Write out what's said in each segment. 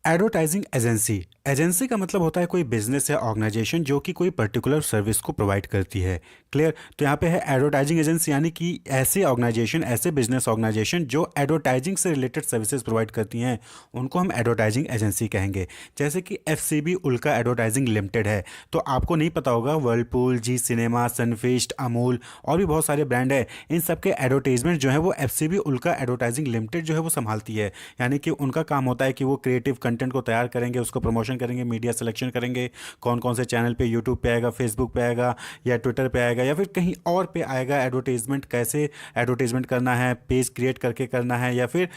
Advertising agency agency का मतलब होता है कोई बिजनेस या ऑर्गेनाइजेशन जो कि कोई पर्टिकुलर सर्विस को प्रोवाइड करती है। क्लियर। तो यहाँ पे है एडवर्टाइजिंग एजेंसी, यानी कि ऐसे ऑर्गेनाइजेशन, ऐसे बिजनेस ऑर्गेनाइजेशन जो एडवर्टाइजिंग से रिलेटेड सर्विसेज प्रोवाइड करती हैं, उनको हम एडवर्टाइजिंग एजेंसी कहेंगे। जैसे कि एफसीबी उल्का एडवर्टाइजिंग लिमिटेड है। तो आपको नहीं पता होगा, वर्लपूल, जी सिनेमा, सनफीस्ट, अमूल और भी बहुत सारे ब्रांड है। इन सब के एडवर्टाइजमेंट जो है वो एफसीबी उल्का एडवर्टाइजिंग लिमिटेड जो है वो संभालती है। यानी कि उनका काम होता है कि वो क्रिएटिव कंटेंट को तैयार करेंगे, उसको प्रमोशन करेंगे, मीडिया सिलेक्शन करेंगे, कौन कौन से चैनल पे, यूट्यूब पे आएगा, फेसबुक पे आएगा, या ट्विटर पे आएगा, या फिर कहीं और पे आएगा। एडवर्टीजमेंट कैसे एडवर्टीजमेंट करना है, पेज क्रिएट करके करना है, या फिर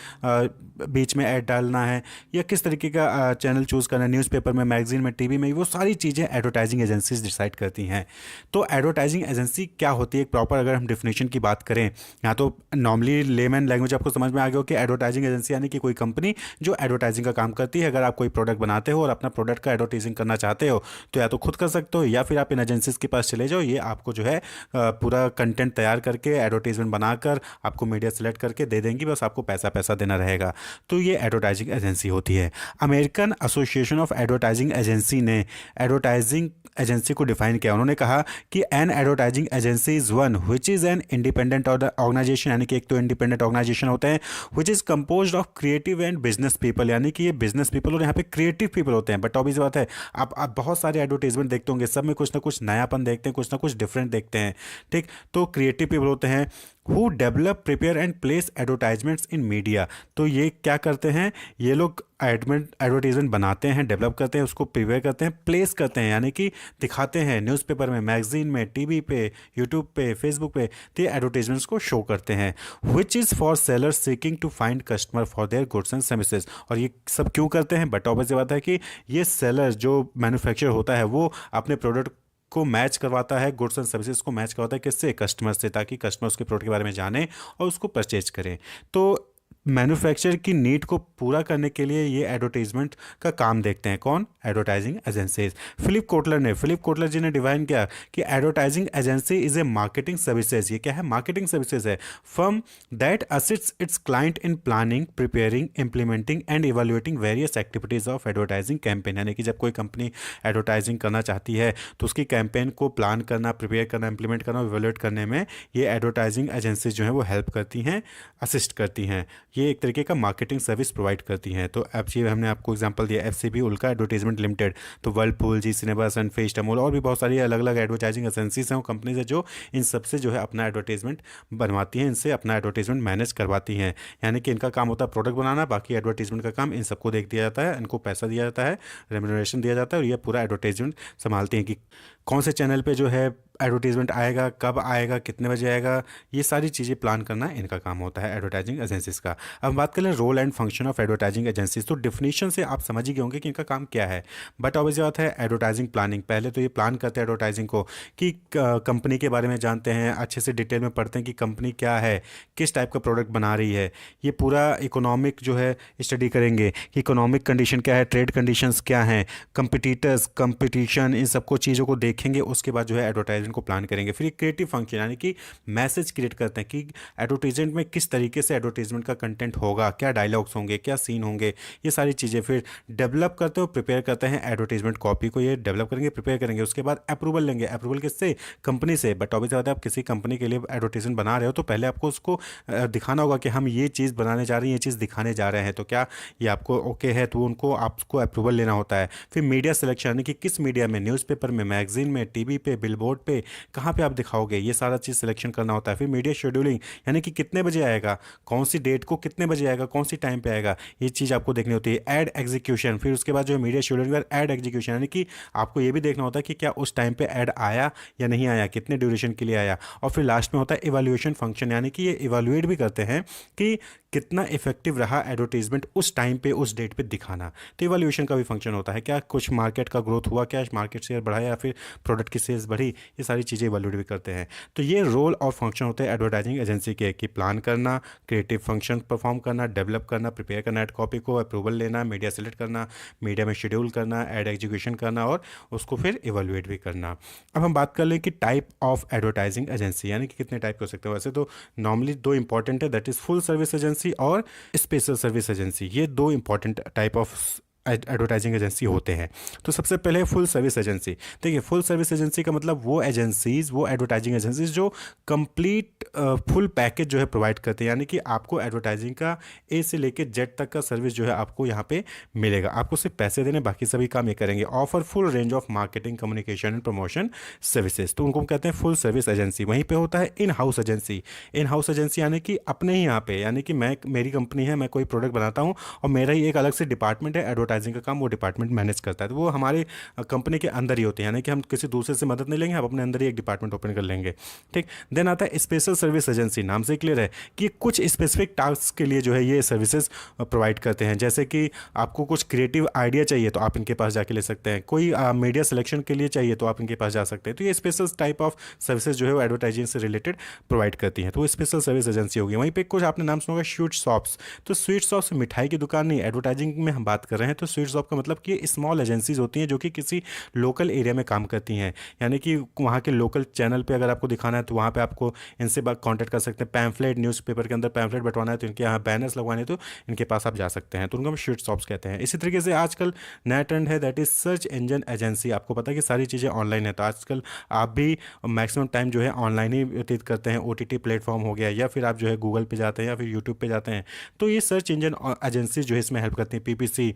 बीच में ऐड डालना है, या किस तरीके का चैनल चूज़ करना है, न्यूज़पेपर में, मैगजीन में, टीवी में, वो सारी चीज़ें एडवर्टाइजिंग एजेंसीज डिसाइड करती हैं। तो एडवर्टाइजिंग एजेंसी क्या होती है, एक प्रॉपर अगर हम डिफिनेशन की बात करें, या तो नॉर्मली लेमैन लैंग्वेज आपको समझ में आ गया हो कि एडवर्टाइजिंग एजेंसी यानी कि कोई कंपनी जो एडवर्टाइजिंग का काम करती है। अगर आप कोई प्रोडक्ट बनाते हो और अपना प्रोडक्ट का एडवर्टाइजिंग करना चाहते हो, तो या तो खुद कर सकते हो, या फिर आप इन एजेंसीज के पास चले जाओ। ये आपको जो है पूरा कंटेंट तैयार करके, एडवर्टाइजमेंट बनाकर आपको मीडिया सेलेक्ट करके दे देंगी, बस आपको पैसा पैसा देना रहेगा। तो ये एडवर्टाइजिंग एजेंसी होती है। American association of advertising agency ने एडवर्टाइजिंग एजेंसी को डिफाइन किया। उन्होंने कहा कि an advertising agency is one which is an independent organisation, यानी कि एक तो इंडिपेंडेंट ऑर्गेनाइजेशन होते हैं, which is composed of creative and business people, यानी कि ये बिजनेस पीपल और यहाँ पे क्रिएटिव पीपल होते हैं। बट ऑब्वियस बात है, आप बहुत सारे एडवर्टाइजमेंट देखते होंगे, सब में कुछ ना कुछ नयापन देखते हैं, कुछ ना कुछ डिफरेंट देखते हैं। ठीक। तो क्रिएटिव पीपल होते हैं who develop, prepare and place advertisements in media. तो ये क्या करते हैं, ये लोग एडवर्टीजमेंट बनाते हैं, डेवलप करते हैं, उसको प्रिपेयर करते हैं, प्लेस करते हैं, यानी कि दिखाते हैं न्यूज़पेपर में, मैगजीन में, टीवी पे, यूट्यूब पे, फेसबुक पे। तो ये एडवर्टीजमेंट्स को शो करते हैं। Which is for seller seeking to find customer for their goods and services. और ये सब क्यों करते हैं, बट ऑब्वियस बात है कि ये सेलर जो मैन्युफैक्चर होता है वो अपने प्रोडक्ट को मैच करवाता है, गुड्स एंड सर्विसेज को मैच करवाता है किससे, कस्टमर से, ताकि कस्टमर उसके प्रोडक्ट के बारे में जाने और उसको परचेज करें। तो मैन्युफैक्चर की नीड को पूरा करने के लिए ये एडवर्टीजमेंट का काम देखते हैं। कौन, एडवर्टाइजिंग एजेंसीज। फिलिप कोटलर जी ने डिवाइन किया कि advertising agency is a marketing services. ये क्या है, मार्केटिंग सर्विसेज है। Firm that assists it's client in planning, preparing, implementing and evaluating various activities of advertising campaign. यानी कि जब कोई कंपनी एडवर्टाइजिंग करना चाहती है तो उसकी कैंपेन को प्लान करना, प्रिपेयर करना, इंप्लीमेंट करना, इवेल्युएट करने में ये एडवर्टाइजिंग एजेंसीज जो है वो हेल्प करती हैं, असिस्ट करती हैं। ये एक तरीके का मार्केटिंग सर्विस प्रोवाइड करती हैं। तो अब ये हमने आपको एग्जांपल दिया एफसीबी उल्का एडवर्टाइजमेंट लिमिटेड। तो वर्लपूल, जी सिनेमा, सनफीस्ट, अमूल और भी बहुत सारी अलग अलग एडवर्टाइजिंग एजेंसीज हैं, वो कंपनीज है जो इन सबसे जो है अपना एडवर्टाइजमेंट बनवाती हैं, इनसे अपना एडवर्टाइजमेंट मैनेज करवाती हैं। यानी कि इनका काम होता है प्रोडक्ट बनाना, बाकी एडवर्टाइजमेंट का काम इन सबको देख दिया जाता है, इनको पैसा दिया जाता है, रेम्यूनरेशन दिया जाता है, और ये पूरा एडवर्टाइजमेंट संभालती हैं कि कौन से चैनल पे जो है एडवर्टीजमेंट आएगा, कब आएगा, कितने बजे आएगा। ये सारी चीज़ें प्लान करना इनका काम होता है एडवर्टाइजिंग एजेंसीज का। अब बात करें role and function of advertising agencies, तो डिफिनेशन से आप समझ ही गए होंगे कि इनका काम क्या है। बट ऑब्वियस बात है, एडवर्टाइजिंग प्लानिंग, पहले तो ये प्लान करते हैं एडवर्टाइजिंग को कि कंपनी के बारे में जानते हैं, अच्छे से डिटेल में पढ़ते हैं कि कंपनी क्या है, किस टाइप का प्रोडक्ट बना रही है। ये पूरा इकोनॉमिक जो है स्टडी करेंगे कि इकोनॉमिक कंडीशन क्या है, ट्रेड कंडीशंस क्या हैं, कंपिटिटर्स, कंपटीशन, इन सबको चीज़ों को देखेंगे। उसके बाद जो है एडवर्टाइजमेंट को प्लान करेंगे। फिर क्रिएटिव फंक्शन, यानी कि मैसेज क्रिएट करते हैं कि एडवर्टाइजमेंट में किस तरीके से एडवर्टाइजमेंट का कंटेंट होगा, क्या डायलॉग्स होंगे, क्या सीन होंगे, ये सारी चीज़ें। फिर डेवलप करते हो, प्रिपेयर करते हैं एडवर्टाइजमेंट कॉपी को, ये डेवलप करेंगे, प्रिपेयर करेंगे। उसके बाद अप्रूवल लेंगे, अप्रूवल किससे, कंपनी से। बट ऑब्वियस बात है, आप किसी कंपनी के लिए एडवर्टाइजमेंट बना रहे हो तो पहले आपको उसको दिखाना होगा कि हम ये चीज़ बनाने जा रहे हैं, ये चीज़ दिखाने जा रहे हैं, तो क्या ये आपको ओके है, तो उनको आपको अप्रूवल लेना होता है। फिर मीडिया सिलेक्शन, यानी कि किस मीडिया में, न्यूज़पेपर में, मैगजीन में, टीवी पे, बिलबोर्ड पे, कहाँ पे आप दिखाओगे, ये सारा चीज़ सिलेक्शन करना होता है। फिर मीडिया शेड्यूलिंग, यानी कि कितने बजे आएगा, कौन सी डेट को कितने बजे आएगा, कौन सी टाइम पे आएगा, ये चीज़ आपको देखनी होती है। एड एग्जीक्यूशन, फिर उसके बाद जो है मीडिया शेड्यूलिंग और एड एग्जीक्यूशन, यानी कि आपको ये भी देखना होता है कि क्या उस टाइम पे ऐड आया या नहीं आया, कितने ड्यूरेशन के लिए आया। और फिर लास्ट में होता है इवैल्यूएशन फंक्शन, यानी कि ये इवैल्यूएट भी करते हैं कि कितना इफेक्टिव रहा एडवर्टीजमेंट उस टाइम पे, उस डेट पे दिखाना। तो इवैल्यूएशन का भी फंक्शन होता है, क्या कुछ मार्केट का ग्रोथ हुआ, क्या मार्केट शेयर बढ़ा या फिर प्रोडक्ट की सेल्स बढ़ी, ये सारी चीज़ें इवैल्यूएट भी करते हैं। तो ये रोल और फंक्शन होते हैं एडवर्टाइजिंग एजेंसी के, कि प्लान करना, क्रिएटिव फंक्शन परफॉर्म करना, डेवलप करना, प्रिपेयर करना एड कॉपी को, अप्रूवल लेना, मीडिया सेलेक्ट करना, मीडिया में शेड्यूल करना, एड एग्जीक्यूशन करना, और उसको फिर इवैल्यूएट भी करना। अब हम बात कर लें कि टाइप ऑफ एडवर्टाइजिंग एजेंसी, यानी कि कितने टाइप हो सकते हैं। वैसे तो नॉर्मली दो इंपॉर्टेंट है, that is full service agency और स्पेशल सर्विस एजेंसी। ये दो important type of advertising agency होते हैं। तो सबसे पहले फुल सर्विस एजेंसी। देखिए, फुल सर्विस एजेंसी का मतलब वो एजेंसीज, वो एडवर्टाइजिंग एजेंसीज जो कंप्लीट फुल पैकेज जो है प्रोवाइड करते हैं, यानी कि आपको एडवर्टाइजिंग का ए से लेकर जेड तक का सर्विस जो है आपको यहाँ पे मिलेगा। आपको सिर्फ पैसे देने, बाकी सभी काम ये करेंगे। Offer full range of marketing, communication and promotion services, तो उनको कहते हैं फुल सर्विस एजेंसी। वहीं पे होता है in house agency. In house agency यानी कि अपने ही यहाँ पे, यानी कि मैं, मेरी कंपनी है, मैं कोई प्रोडक्ट बनाता हूँ और मेरा ही एक अलग से डिपार्टमेंट है, एडवर्टाइजिंग का काम वो डिपार्टमेंट मैनेज करता है। तो वो हमारे कंपनी के अंदर ही होते हैं, यानी कि हम किसी दूसरे से मदद नहीं लेंगे, हम अपने अंदर ही एक डिपार्टमेंट ओपन कर लेंगे। ठीक। देन आता है स्पेशल सर्विस एजेंसी। नाम से क्लियर है कि कुछ स्पेसिफिक टास्क के लिए जो है ये सर्विसेज प्रोवाइड करते हैं। जैसे कि आपको कुछ क्रिएटिव आइडिया चाहिए तो आप इनके पास जाके ले सकते हैं, कोई मीडिया सिलेक्शन के लिए चाहिए तो आप इनके पास जा सकते हैं। तो ये स्पेशल टाइप ऑफ सर्विसेज जो है वो एडवर्टाइजिंग से रिलेटेड प्रोवाइड करती हैं, तो वो स्पेशल सर्विस एजेंसी होगी। वहीं पे कुछ आपने नाम सुना होगा स्वीट शॉप्स। तो स्वीट शॉप्स मिठाई की दुकान नहीं, एडवर्टाइजिंग में हम बात कर रहे हैं। तो स्वीट शॉप का मतलब कि स्मॉल एजेंसीज होती हैं जो कि किसी लोकल एरिया में काम करती हैं, यानी कि वहाँ के लोकल चैनल पे अगर आपको दिखाना है तो वहाँ पे आपको इनसे कॉन्टैक्ट कर सकते हैं। पैम्फलेट, न्यूज़पेपर के अंदर पैम्फलेट बंटवाना है तो इनके यहाँ बैनर्स लगवाने तो इनके पास आप जा सकते हैं, तो उनको हम स्वीट शॉप्स कहते हैं। इसी तरीके से आजकल नया ट्रेंड है that is search engine agency. आपको पता है कि सारी चीज़ें ऑनलाइन है, तो आजकल आप भी मैक्सिमम टाइम जो है ऑनलाइन ही व्यतीत करते हैं। ओटीटी प्लेटफॉर्म हो गया, या फिर आप जो है गूगल पे जाते हैं या फिर यूट्यूब पे जाते हैं। तो ये सर्च इंजन एजेंसी जो है इसमें हेल्प करती हैं। पीपीसी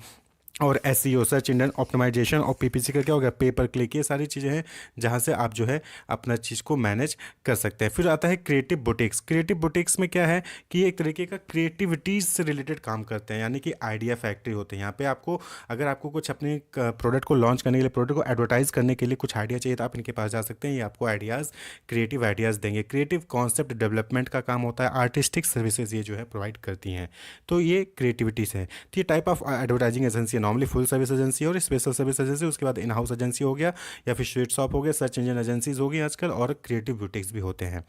और एसईओ, सर्च इंजन ऑप्टिमाइजेशन, और पीपीसी का क्या हो गया, पेपर क्लिक, ये सारी चीज़ें हैं जहाँ से आप जो है अपना चीज़ को मैनेज कर सकते हैं। फिर आता है क्रिएटिव बुटीक्स। क्रिएटिव बुटीक्स में क्या है कि ये एक तरीके का क्रिएटिविटीज़ से रिलेटेड काम करते हैं, यानी कि आइडिया फैक्ट्री होते हैं। यहाँ पे आपको, अगर आपको कुछ अपने प्रोडक्ट को लॉन्च करने के लिए, प्रोडक्ट को एडवर्टाइज करने के लिए कुछ आइडिया चाहिए तो आप इनके पास जा सकते हैं। ये आपको आइडियाज़, क्रिएटिव आइडियाज़ देंगे। क्रिएटिव कॉन्सेप्ट डेवलपमेंट का काम होता है। आर्टिस्टिक सर्विसेज ये जो है प्रोवाइड करती हैं। तो ये क्रिएटिविटीज़ है। तो ये type of advertising agency, normally full service agency और स्पेशल सर्विस एजेंसी, उसके बाद इन हाउस एजेंसी हो गया, या फिर स्वीट शॉप हो गया, सर्च इंजन एजेंसीज होगी आजकल, और क्रिएटिव ब्यूटिक्स भी होते हैं।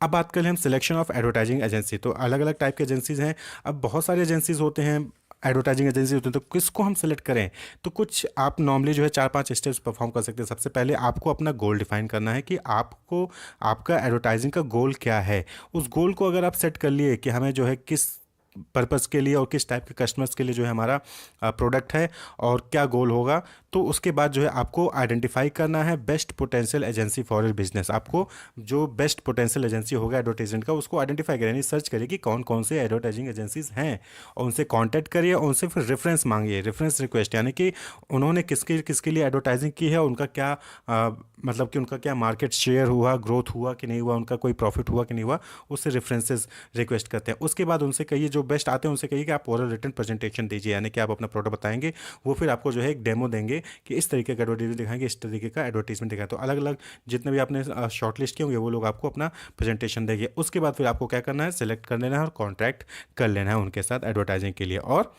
अब बात करें हम सिलेक्शन ऑफ एडवर्टाइजिंग एजेंसी, तो अलग अलग टाइप के एजेंसीज हैं। अब बहुत सारे एजेंसीज होते हैं, एडवर्टाइजिंग एजेंसी होते हैं, तो किसको हम सेलेक्ट करें? तो कुछ आप नॉर्मली जो है 4-5 स्टेप्स परफॉर्म कर सकते हैं। सबसे पहले आपको अपना गोल डिफाइन करना है कि आपको, आपका एडवर्टाइजिंग का गोल क्या है। उस गोल को अगर आप सेट कर लिए कि हमें जो है किस पर्पज़ के लिए और किस टाइप के कस्टमर्स के लिए जो है हमारा प्रोडक्ट है और क्या गोल होगा, तो उसके बाद जो है आपको आइडेंटिफाई करना है best potential agency for your business. आपको जो बेस्ट पोटेंशियल एजेंसी होगा एडवर्टाइजमेंट का, उसको आइडेंटिफाई करें, यानी सर्च करिए कि कौन कौन से एडवर्टाइजिंग एजेंसीज हैं और उनसे कॉन्टैक्ट करिए और उनसे फिर रेफरेंस मांगिए, रेफरेंस रिक्वेस्ट, यानी कि उन्होंने किसके किसके लिए एडवर्टाइजिंग की है, उनका क्या मतलब कि उनका क्या मार्केट शेयर हुआ, ग्रोथ हुआ कि नहीं हुआ, उनका कोई प्रॉफिट हुआ कि नहीं हुआ, उससे रेफरेंसेस रिक्वेस्ट करते हैं। उसके बाद उनसे कहिए, जो बेस्ट आते हैं उनसे कहिए कि आप ओरल रिटन प्रेजेंटेशन दीजिए, यानी कि आप अपना प्रोडक्ट बताएंगे, वो फिर आपको जो है एक डेमो देंगे कि इस तरीके का एडवर्टाइजमेंट दिखाएंगे, इस तरीके का एडवर्टाइजमेंट दिखाएं। तो अलग अलग जितने भी आपने शॉर्ट लिस्ट किए होंगे वो लोग आपको अपना प्रेजेंटेशन देंगे। उसके बाद फिर आपको क्या करना है, सिलेक्ट कर लेना है और कॉन्ट्रैक्ट कर लेना है उनके साथ एडवर्टाइजिंग के लिए। और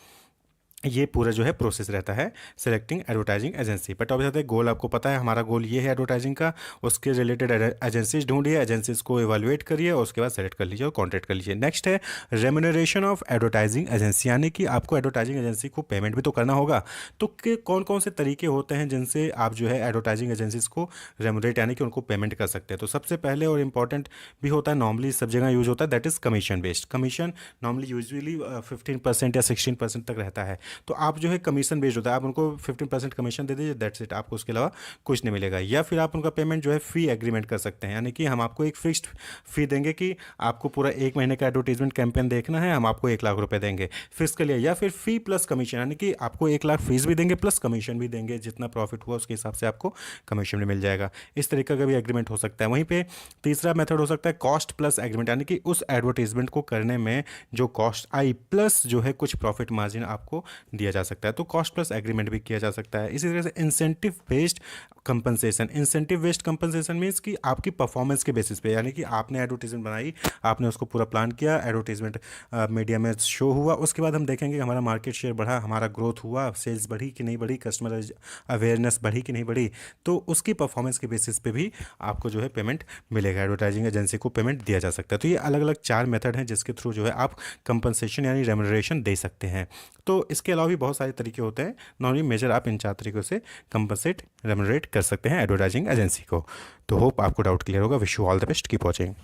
ये पूरा जो है प्रोसेस रहता है सिलेक्टिंग एडवर्टाइजिंग एजेंसी। बट अब जाते हैं गोल, आपको पता है हमारा गोल ये है एडवर्टाइजिंग का, उसके रिलेटेड एजेंसीज ढूंढिए, एजेंसीज को इवैल्यूएट करिए और उसके बाद सेलेक्ट कर लीजिए और कॉन्ट्रैक्ट कर लीजिए। नेक्स्ट है रेम्यूनरेशन ऑफ एडवर्टाइजिंग एजेंसी, यानी कि आपको एडवर्टाइजिंग एजेंसी को पेमेंट भी तो करना होगा। तो कौन कौन से तरीके होते हैं जिनसे आप जो है एडवर्टाइजिंग एजेंसीज को रेम्यूनरेट, यानी कि उनको पेमेंट कर सकते हैं। तो सबसे पहले और इंपॉर्टेंट भी होता है, नॉर्मली सब जगह यूज होता है, that is commission based. Commission normally usually 15% या 16% तक रहता है। तो आप जो है कमीशन बेस्ड होता है, आप उनको 15% कमीशन दे दीजिए, दैट्स इट, आपको उसके अलावा कुछ नहीं मिलेगा। या फिर आप उनका पेमेंट जो है फी एग्रीमेंट कर सकते हैं, यानी कि हम आपको एक फिक्स्ड फी देंगे कि आपको पूरा 1 महीने का एडवर्टीजमेंट कैंपेन देखना है, हम आपको 1 लाख रुपए देंगे फिक्स के लिए। या फिर फी प्लस कमीशन, यानी कि आपको 1 लाख फीस भी देंगे प्लस कमीशन भी देंगे, जितना प्रॉफिट हुआ उसके हिसाब से आपको कमीशन भी मिल जाएगा। इस तरीके का भी एग्रीमेंट हो सकता है। वहीं पे तीसरा मेथड हो सकता है कॉस्ट प्लस एग्रीमेंट, यानी कि उस एडवर्टीजमेंट को करने में जो कॉस्ट आई प्लस जो है कुछ प्रॉफिट मार्जिन आपको दिया जा सकता है, तो कॉस्ट प्लस एग्रीमेंट भी किया जा सकता है। इसी तरह से incentive based compensation. Incentive based compensation means कि आपकी परफॉर्मेंस के बेसिस पे, यानी कि आपने एडवर्टीजमेंट बनाई, आपने उसको पूरा प्लान किया, एडवर्टीजमेंट मीडिया में शो हुआ, उसके बाद हम देखेंगे हमारा मार्केट शेयर बढ़ा, हमारा ग्रोथ हुआ, सेल्स बढ़ी कि नहीं बढ़ी, कस्टमर अवेयरनेस बढ़ी कि नहीं बढ़ी, तो उसकी परफॉर्मेंस के बेसिस पे भी आपको जो है पेमेंट मिलेगा, एडवर्टाइजिंग एजेंसी को पेमेंट दिया जा सकता है। तो ये अलग अलग 4 मेथड हैं जिसके थ्रू जो है आप कंपनसेशन यानी रेम्यूनरेशन दे सकते हैं। तो इसके अलावा भी बहुत सारे तरीके होते हैं, नॉर्मली मेजर आप इन 4 तरीकों से कंपनसेट रेम्यूनरेट कर सकते हैं एडवर्टाइजिंग एजेंसी को। तो होप आपको डाउट क्लियर होगा। Wish you all the best, keep watching.